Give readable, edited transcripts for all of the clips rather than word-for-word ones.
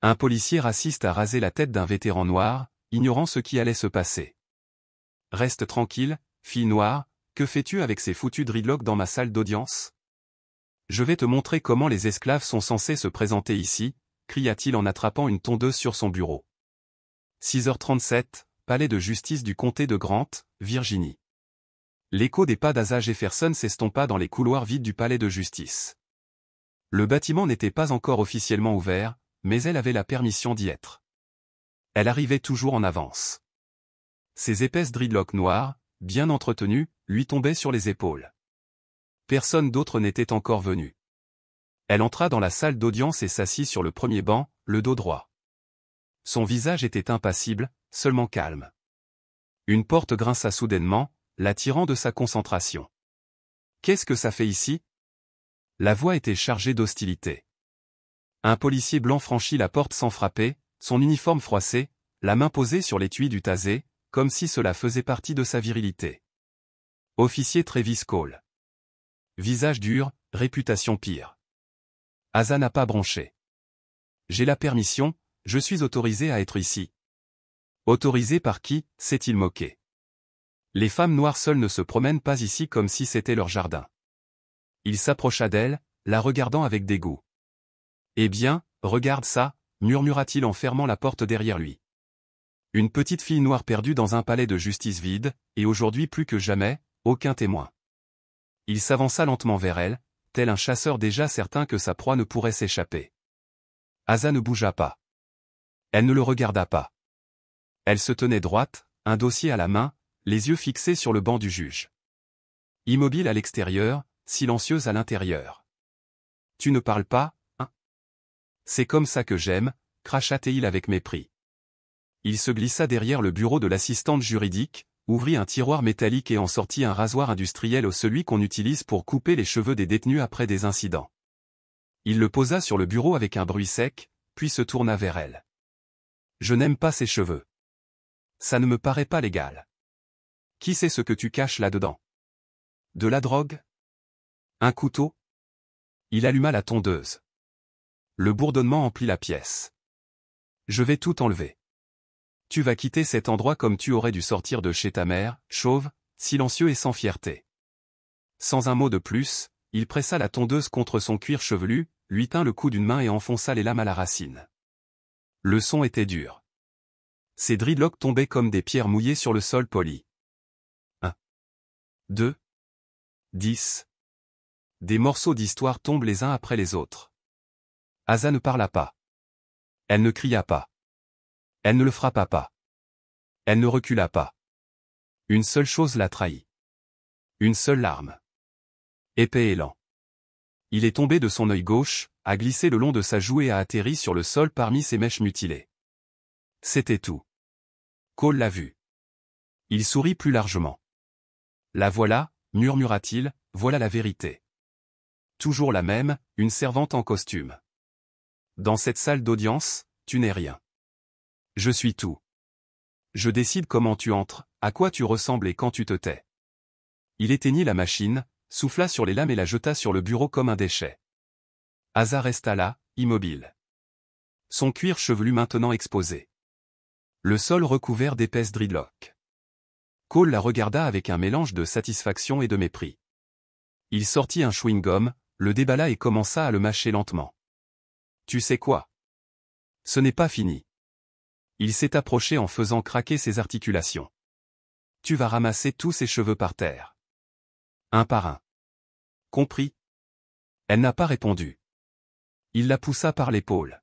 Un policier raciste a rasé la tête d'un vétéran noir, ignorant ce qui allait se passer. Reste tranquille, fille noire, que fais-tu avec ces foutus dreadlocks dans ma salle d'audience? Je vais te montrer comment les esclaves sont censés se présenter ici, cria-t-il en attrapant une tondeuse sur son bureau. 6h37, palais de justice du comté de Grant, Virginie. L'écho des pas d'Asa Jefferson s'estompa dans les couloirs vides du palais de justice. Le bâtiment n'était pas encore officiellement ouvert, mais elle avait la permission d'y être. Elle arrivait toujours en avance. Ses épaisses dreadlocks noirs, bien entretenues, lui tombaient sur les épaules. Personne d'autre n'était encore venu. Elle entra dans la salle d'audience et s'assit sur le premier banc, le dos droit. Son visage était impassible, seulement calme. Une porte grinça soudainement, l'attirant de sa concentration. « Qu'est-ce que ça fait ici ?» La voix était chargée d'hostilité. Un policier blanc franchit la porte sans frapper, son uniforme froissé, la main posée sur l'étui du tasé, comme si cela faisait partie de sa virilité. Officier Travis Cole. Visage dur, réputation pire. Asa n'a pas bronché. J'ai la permission, je suis autorisé à être ici. Autorisé par qui, s'est-il moqué. Les femmes noires seules ne se promènent pas ici comme si c'était leur jardin. Il s'approcha d'elle, la regardant avec dégoût. Eh bien, regarde ça, murmura-t-il en fermant la porte derrière lui. Une petite fille noire perdue dans un palais de justice vide, et aujourd'hui plus que jamais, aucun témoin. Il s'avança lentement vers elle, tel un chasseur déjà certain que sa proie ne pourrait s'échapper. Asa ne bougea pas. Elle ne le regarda pas. Elle se tenait droite, un dossier à la main, les yeux fixés sur le banc du juge. Immobile à l'extérieur, silencieuse à l'intérieur. « Tu ne parles pas, hein ? C'est comme ça que j'aime, cracha-t-il avec mépris. Il se glissa derrière le bureau de l'assistante juridique, ouvrit un tiroir métallique et en sortit un rasoir industriel, celui qu'on utilise pour couper les cheveux des détenus après des incidents. Il le posa sur le bureau avec un bruit sec, puis se tourna vers elle. « Je n'aime pas ces cheveux. Ça ne me paraît pas légal. Qui sait ce que tu caches là-dedans? De la drogue? Un couteau? » Il alluma la tondeuse. Le bourdonnement emplit la pièce. « Je vais tout enlever. Tu vas quitter cet endroit comme tu aurais dû sortir de chez ta mère, chauve, silencieux et sans fierté. » Sans un mot de plus, il pressa la tondeuse contre son cuir chevelu, lui tint le cou d'une main et enfonça les lames à la racine. Le son était dur. Ses dreadlocks tombaient comme des pierres mouillées sur le sol poli. 1, 2, 10. Des morceaux d'histoire tombent les uns après les autres. Asa ne parla pas. Elle ne cria pas. Elle ne le frappa pas. Elle ne recula pas. Une seule chose la trahit. Une seule larme. Épais et lent. Il est tombé de son œil gauche, a glissé le long de sa joue et a atterri sur le sol parmi ses mèches mutilées. C'était tout. Cole l'a vu. Il sourit plus largement. La voilà, murmura-t-il, voilà la vérité. Toujours la même, une servante en costume. Dans cette salle d'audience, tu n'es rien. Je suis tout. Je décide comment tu entres, à quoi tu ressembles et quand tu te tais. Il éteignit la machine, souffla sur les lames et la jeta sur le bureau comme un déchet. Asa resta là, immobile. Son cuir chevelu maintenant exposé. Le sol recouvert d'épaisses dreadlocks. Cole la regarda avec un mélange de satisfaction et de mépris. Il sortit un chewing-gum, le déballa et commença à le mâcher lentement. Tu sais quoi? Ce n'est pas fini. Il s'est approché en faisant craquer ses articulations. Tu vas ramasser tous ses cheveux par terre. Un par un. Compris? Elle n'a pas répondu. Il la poussa par l'épaule.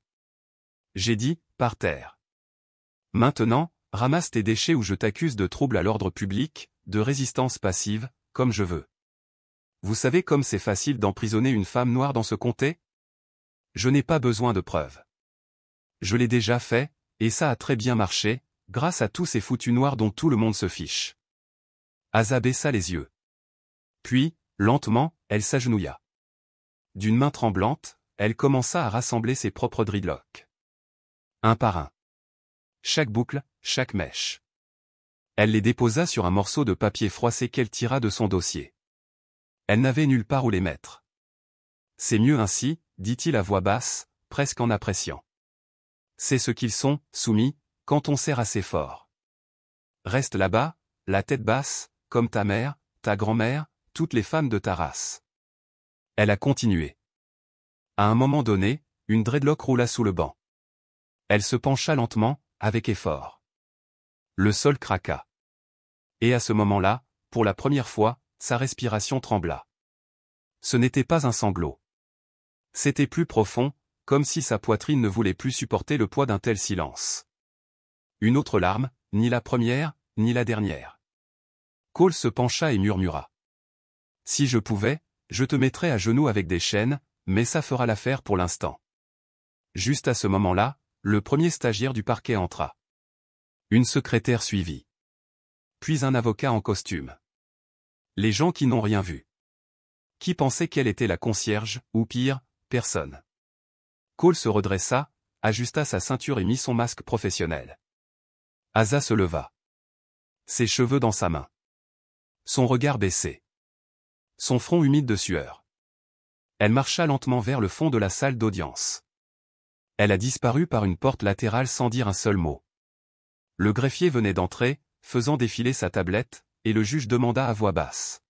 J'ai dit, par terre. Maintenant, ramasse tes déchets ou je t'accuse de trouble à l'ordre public, de résistance passive, comme je veux. Vous savez comme c'est facile d'emprisonner une femme noire dans ce comté? Je n'ai pas besoin de preuves. Je l'ai déjà fait, et ça a très bien marché, grâce à tous ces foutus noirs dont tout le monde se fiche. Asa baissa les yeux. Puis, lentement, elle s'agenouilla. D'une main tremblante, elle commença à rassembler ses propres dreadlocks. Un par un. Chaque boucle, chaque mèche. Elle les déposa sur un morceau de papier froissé qu'elle tira de son dossier. Elle n'avait nulle part où les mettre. C'est mieux ainsi, dit-il à voix basse, presque en appréciant. C'est ce qu'ils sont, soumis, quand on serre assez fort. Reste là-bas, la tête basse, comme ta mère, ta grand-mère, toutes les femmes de ta race. Elle a continué. À un moment donné, une dreadlock roula sous le banc. Elle se pencha lentement, avec effort. Le sol craqua. Et à ce moment-là, pour la première fois, sa respiration trembla. Ce n'était pas un sanglot. C'était plus profond, comme si sa poitrine ne voulait plus supporter le poids d'un tel silence. Une autre larme, ni la première, ni la dernière. Cole se pencha et murmura. Si je pouvais, je te mettrais à genoux avec des chaînes, mais ça fera l'affaire pour l'instant. Juste à ce moment-là, le premier stagiaire du parquet entra. Une secrétaire suivit. Puis un avocat en costume. Les gens qui n'ont rien vu. Qui pensaient qu'elle était la concierge, ou pire, personne. Cole se redressa, ajusta sa ceinture et mit son masque professionnel. Asa se leva. Ses cheveux dans sa main. Son regard baissé. Son front humide de sueur. Elle marcha lentement vers le fond de la salle d'audience. Elle a disparu par une porte latérale sans dire un seul mot. Le greffier venait d'entrer, faisant défiler sa tablette, et le juge demanda à voix basse.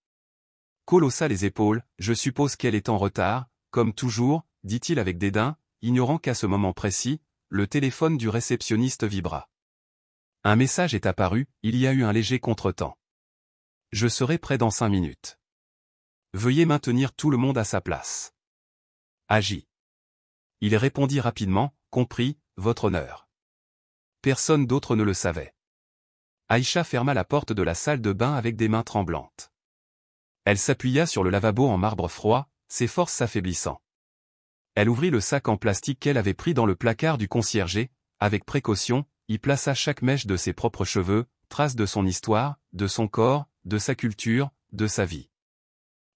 Cole haussa les épaules, je suppose qu'elle est en retard, comme toujours, dit-il avec dédain, ignorant qu'à ce moment précis, le téléphone du réceptionniste vibra. Un message est apparu, il y a eu un léger contretemps. Je serai prêt dans 5 minutes. Veuillez maintenir tout le monde à sa place. Agis. Il répondit rapidement, compris, votre honneur. Personne d'autre ne le savait. Aïcha ferma la porte de la salle de bain avec des mains tremblantes. Elle s'appuya sur le lavabo en marbre froid, ses forces s'affaiblissant. Elle ouvrit le sac en plastique qu'elle avait pris dans le placard du concierge, avec précaution, y plaça chaque mèche de ses propres cheveux, trace de son histoire, de son corps, de sa culture, de sa vie.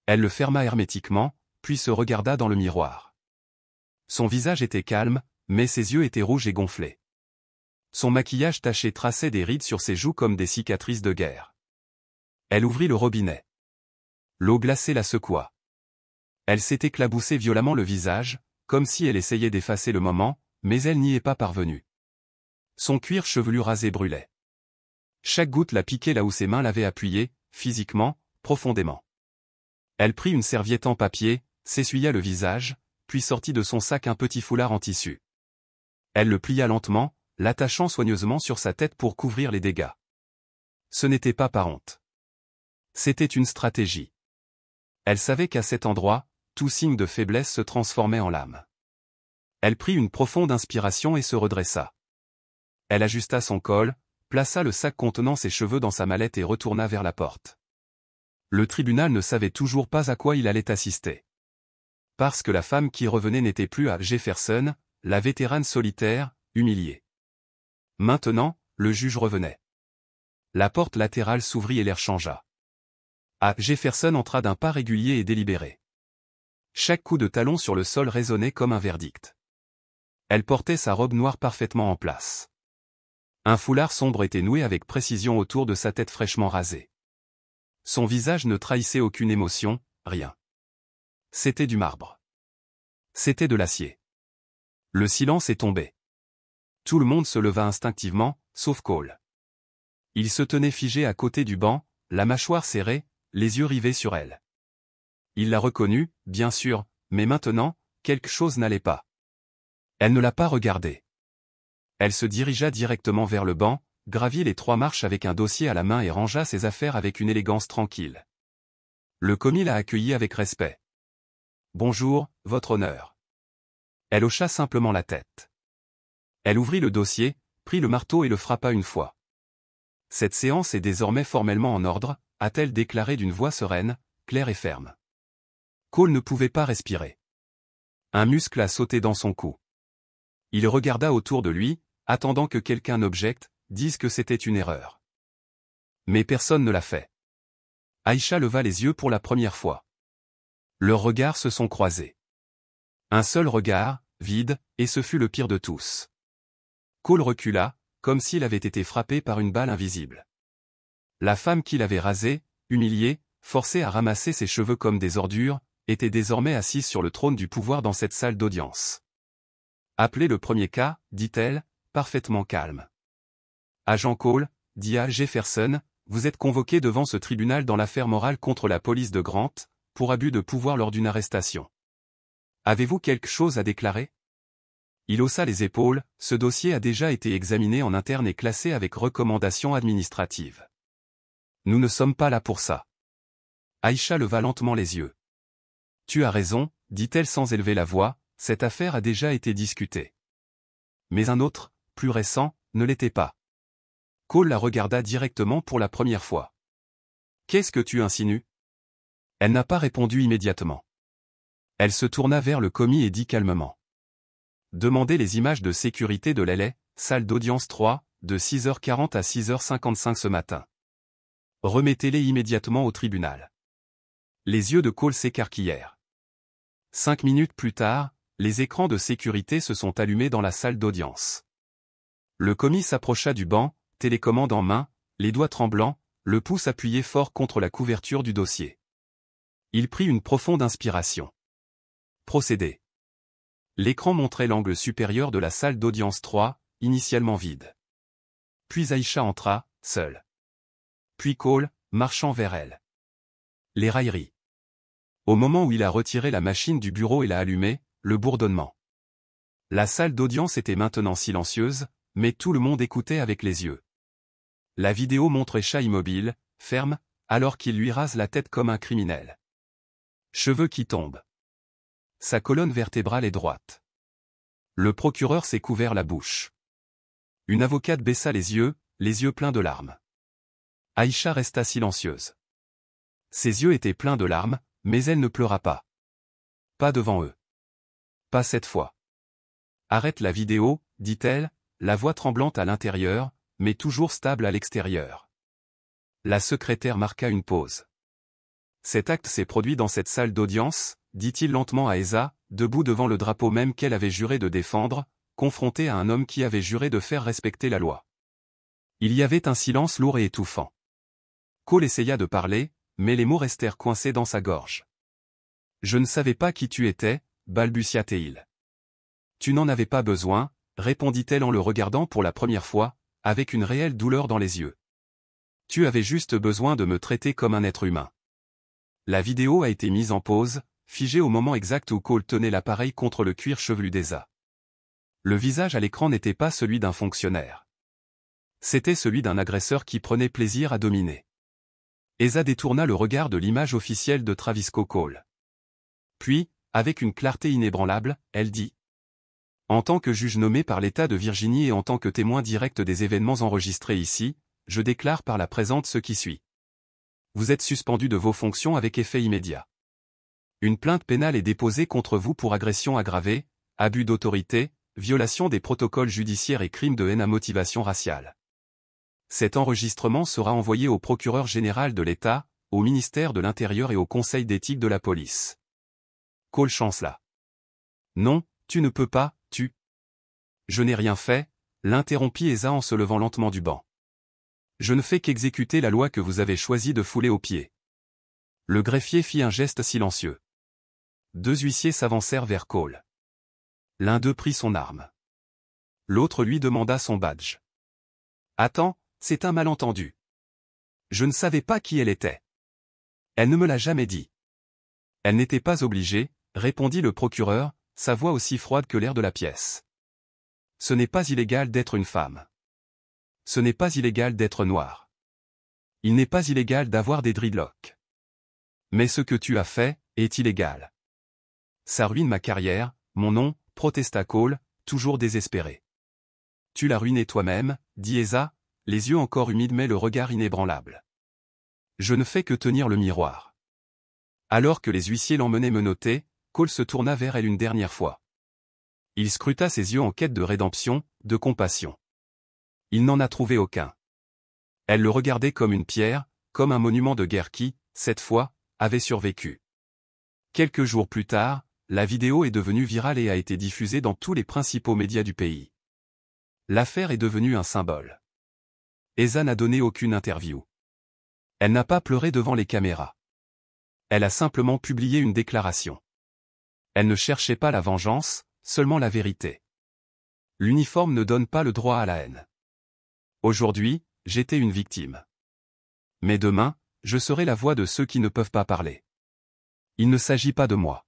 Elle le ferma hermétiquement, puis se regarda dans le miroir. Son visage était calme, mais ses yeux étaient rouges et gonflés. Son maquillage taché traçait des rides sur ses joues comme des cicatrices de guerre. Elle ouvrit le robinet. L'eau glacée la secoua. Elle s'est éclaboussée violemment le visage, comme si elle essayait d'effacer le moment, mais elle n'y est pas parvenue. Son cuir chevelu rasé brûlait. Chaque goutte la piquait là où ses mains l'avaient appuyée, physiquement, profondément. Elle prit une serviette en papier, s'essuya le visage, puis sortit de son sac un petit foulard en tissu. Elle le plia lentement, l'attachant soigneusement sur sa tête pour couvrir les dégâts. Ce n'était pas par honte. C'était une stratégie. Elle savait qu'à cet endroit, tout signe de faiblesse se transformait en lame. Elle prit une profonde inspiration et se redressa. Elle ajusta son col, plaça le sac contenant ses cheveux dans sa mallette et retourna vers la porte. Le tribunal ne savait toujours pas à quoi il allait assister. Parce que la femme qui revenait n'était plus à Jefferson, la vétérane solitaire, humiliée. Maintenant, le juge revenait. La porte latérale s'ouvrit et l'air changea. Jefferson entra d'un pas régulier et délibéré. Chaque coup de talon sur le sol résonnait comme un verdict. Elle portait sa robe noire parfaitement en place. Un foulard sombre était noué avec précision autour de sa tête fraîchement rasée. Son visage ne trahissait aucune émotion, rien. C'était du marbre. C'était de l'acier. Le silence est tombé. Tout le monde se leva instinctivement, sauf Cole. Il se tenait figé à côté du banc, la mâchoire serrée, les yeux rivés sur elle. Il l'a reconnue, bien sûr, mais maintenant, quelque chose n'allait pas. Elle ne l'a pas regardé. Elle se dirigea directement vers le banc, gravit les 3 marches avec un dossier à la main et rangea ses affaires avec une élégance tranquille. Le commis l'a accueillie avec respect. « Bonjour, votre honneur. » Elle hocha simplement la tête. Elle ouvrit le dossier, prit le marteau et le frappa une fois. « Cette séance est désormais formellement en ordre, » a-t-elle déclaré d'une voix sereine, claire et ferme. Cole ne pouvait pas respirer. Un muscle a sauté dans son cou. Il regarda autour de lui, attendant que quelqu'un n'objecte, dise que c'était une erreur. Mais personne ne l'a fait. Aïcha leva les yeux pour la première fois. Leurs regards se sont croisés. Un seul regard, vide, et ce fut le pire de tous. Cole recula, comme s'il avait été frappé par une balle invisible. La femme qui l'avait rasé, humiliée, forcée à ramasser ses cheveux comme des ordures, était désormais assise sur le trône du pouvoir dans cette salle d'audience. Appelez le premier cas, dit-elle, parfaitement calme. Agent Cole, dit A. Jefferson, vous êtes convoqué devant ce tribunal dans l'affaire morale contre la police de Grant, pour abus de pouvoir lors d'une arrestation. Avez-vous quelque chose à déclarer? Il haussa les épaules, ce dossier a déjà été examiné en interne et classé avec recommandation administrative. Nous ne sommes pas là pour ça. Aïcha leva lentement les yeux. Tu as raison, dit-elle sans élever la voix, cette affaire a déjà été discutée. Mais un autre, plus récent, ne l'était pas. Cole la regarda directement pour la première fois. Qu'est-ce que tu insinues? Elle n'a pas répondu immédiatement. Elle se tourna vers le commis et dit calmement. Demandez les images de sécurité de l'LA, salle d'audience 3, de 6h40 à 6h55 ce matin. Remettez-les immédiatement au tribunal. Les yeux de Cole s'écarquillèrent. 5 minutes plus tard, les écrans de sécurité se sont allumés dans la salle d'audience. Le commis s'approcha du banc, télécommande en main, les doigts tremblants, le pouce appuyé fort contre la couverture du dossier. Il prit une profonde inspiration. Procédez. L'écran montrait l'angle supérieur de la salle d'audience 3, initialement vide. Puis Aïcha entra, seule. Puis Cole, marchant vers elle. Les railleries. Au moment où il a retiré la machine du bureau et l'a allumée, le bourdonnement. La salle d'audience était maintenant silencieuse, mais tout le monde écoutait avec les yeux. La vidéo montre Aïcha immobile, ferme, alors qu'il lui rase la tête comme un criminel. Cheveux qui tombent. Sa colonne vertébrale est droite. Le procureur s'est couvert la bouche. Une avocate baissa les yeux pleins de larmes. Aïcha resta silencieuse. Ses yeux étaient pleins de larmes, mais elle ne pleura pas. Pas devant eux. Pas cette fois. Arrête la vidéo, dit-elle, la voix tremblante à l'intérieur, mais toujours stable à l'extérieur. La secrétaire marqua une pause. Cet acte s'est produit dans cette salle d'audience, dit-il lentement à Esa, debout devant le drapeau même qu'elle avait juré de défendre, confrontée à un homme qui avait juré de faire respecter la loi. Il y avait un silence lourd et étouffant. Cole essaya de parler, mais les mots restèrent coincés dans sa gorge. Je ne savais pas qui tu étais, balbutia-t-il. Tu n'en avais pas besoin, répondit-elle en le regardant pour la première fois, avec une réelle douleur dans les yeux. Tu avais juste besoin de me traiter comme un être humain. La vidéo a été mise en pause, figée au moment exact où Cole tenait l'appareil contre le cuir chevelu d'Esa. Le visage à l'écran n'était pas celui d'un fonctionnaire. C'était celui d'un agresseur qui prenait plaisir à dominer. Esa détourna le regard de l'image officielle de Travis Cole. Puis, avec une clarté inébranlable, elle dit. En tant que juge nommé par l'État de Virginie et en tant que témoin direct des événements enregistrés ici, je déclare par la présente ce qui suit. Vous êtes suspendu de vos fonctions avec effet immédiat. Une plainte pénale est déposée contre vous pour agression aggravée, abus d'autorité, violation des protocoles judiciaires et crimes de haine à motivation raciale. Cet enregistrement sera envoyé au procureur général de l'État, au ministère de l'Intérieur et au conseil d'éthique de la police. Cole chancela. Non, tu ne peux pas, tu. Je n'ai rien fait, l'interrompit Esa en se levant lentement du banc. Je ne fais qu'exécuter la loi que vous avez choisi de fouler aux pieds. Le greffier fit un geste silencieux. 2 huissiers s'avancèrent vers Cole. L'un d'eux prit son arme. L'autre lui demanda son badge. Attends, c'est un malentendu. Je ne savais pas qui elle était. Elle ne me l'a jamais dit. Elle n'était pas obligée, répondit le procureur, sa voix aussi froide que l'air de la pièce. Ce n'est pas illégal d'être une femme. Ce n'est pas illégal d'être noir. Il n'est pas illégal d'avoir des dreadlocks. Mais ce que tu as fait, est illégal. Ça ruine ma carrière, mon nom, protesta Cole, toujours désespéré. Tu l'as ruiné toi-même, dit Esa, les yeux encore humides mais le regard inébranlable. Je ne fais que tenir le miroir. Alors que les huissiers l'emmenaient menotter, Cole se tourna vers elle une dernière fois. Il scruta ses yeux en quête de rédemption, de compassion. Il n'en a trouvé aucun. Elle le regardait comme une pierre, comme un monument de guerre qui, cette fois, avait survécu. Quelques jours plus tard, la vidéo est devenue virale et a été diffusée dans tous les principaux médias du pays. L'affaire est devenue un symbole. Esa n'a donné aucune interview. Elle n'a pas pleuré devant les caméras. Elle a simplement publié une déclaration. Elle ne cherchait pas la vengeance, seulement la vérité. L'uniforme ne donne pas le droit à la haine. Aujourd'hui, j'étais une victime. Mais demain, je serai la voix de ceux qui ne peuvent pas parler. Il ne s'agit pas de moi.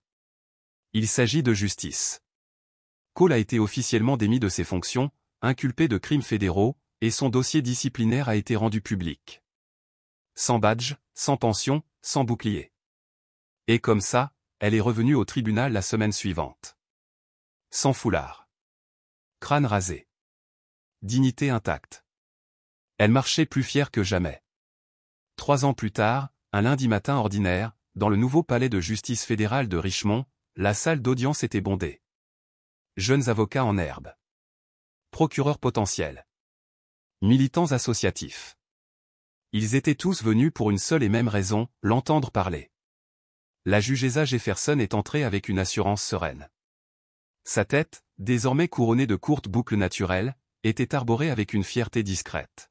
Il s'agit de justice. Cole a été officiellement démis de ses fonctions, inculpé de crimes fédéraux, et son dossier disciplinaire a été rendu public. Sans badge, sans pension, sans bouclier. Et comme ça, elle est revenue au tribunal la semaine suivante. Sans foulard. Crâne rasé. Dignité intacte. Elle marchait plus fière que jamais. 3 ans plus tard, un lundi matin ordinaire, dans le nouveau palais de justice fédéral de Richmond, la salle d'audience était bondée. Jeunes avocats en herbe. Procureurs potentiels. Militants associatifs. Ils étaient tous venus pour une seule et même raison, l'entendre parler. La juge Asa Jefferson est entrée avec une assurance sereine. Sa tête, désormais couronnée de courtes boucles naturelles, était arborée avec une fierté discrète.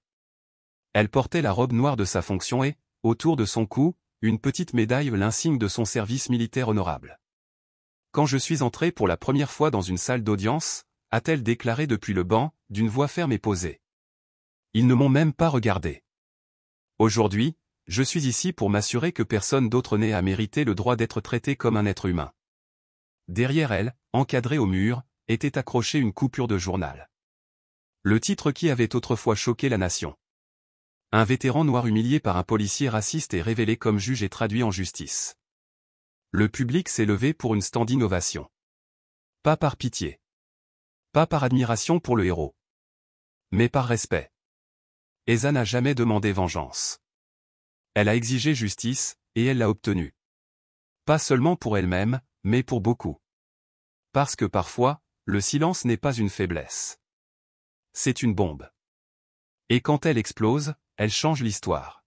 Elle portait la robe noire de sa fonction et, autour de son cou, une petite médaille l'insigne de son service militaire honorable. Quand je suis entré pour la première fois dans une salle d'audience, a-t-elle déclaré depuis le banc, d'une voix ferme et posée. Ils ne m'ont même pas regardé. Aujourd'hui, je suis ici pour m'assurer que personne d'autre n'ait à mériter le droit d'être traité comme un être humain. Derrière elle, encadrée au mur, était accrochée une coupure de journal. Le titre qui avait autrefois choqué la nation. Un vétéran noir humilié par un policier raciste est révélé comme juge et traduit en justice. Le public s'est levé pour une standing ovation. Pas par pitié. Pas par admiration pour le héros. Mais par respect. Asa n'a jamais demandé vengeance. Elle a exigé justice, et elle l'a obtenue. Pas seulement pour elle-même, mais pour beaucoup. Parce que parfois, le silence n'est pas une faiblesse. C'est une bombe. Et quand elle explose, elle change l'histoire.